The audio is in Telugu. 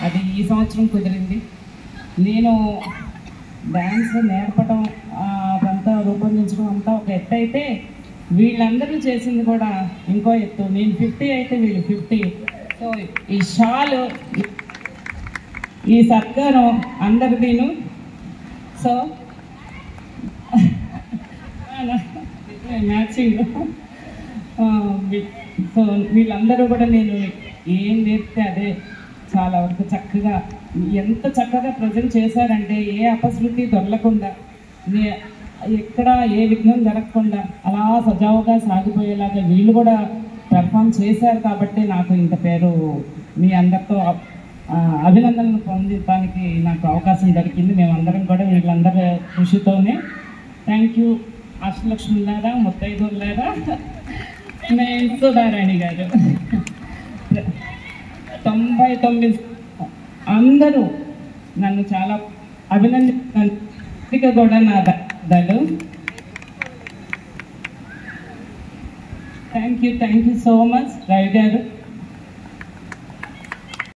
అది ఈ సంవత్సరం కుదిరింది. నేను డ్యాన్స్ నేర్పడం అదంతా రూపొందించడం అంతా ఒక ఎత్తు అయితే, వీళ్ళందరూ చేసింది కూడా ఇంకో ఎత్తు. నేను 50 అయితే వీళ్ళు 50. సో ఈ షాలు, ఈ సత్కారం అందరిదీను. So matching. సో వీళ్ళందరూ కూడా నేను ఏం నేర్పితే అదే చాలా వరకు చక్కగా, ఎంత చక్కగా ప్రజెంట్ చేశారంటే ఏ అపశృతి దొరలకుండా, ఎక్కడ ఏ విఘ్నం జరగకుండా అలా సజావుగా సాగిపోయేలాగా వీళ్ళు కూడా పెర్ఫామ్ చేశారు. కాబట్టి నాకు ఇంత పేరు మీ అందరితో అభినందనలు పొందడానికి నాకు అవకాశం దొరికింది. మేమందరం కూడా వీళ్ళందరి కృషితోనే. థ్యాంక్ యూ అష్టలక్ష్మిలారా, ముత్తైదులారా, నేను సుధారాణి గారు. 99 అందరూ నన్ను చాలా అభినందించారు కూడా. నా ధన్యవాదాలు. Thank you so much Ravi గారు.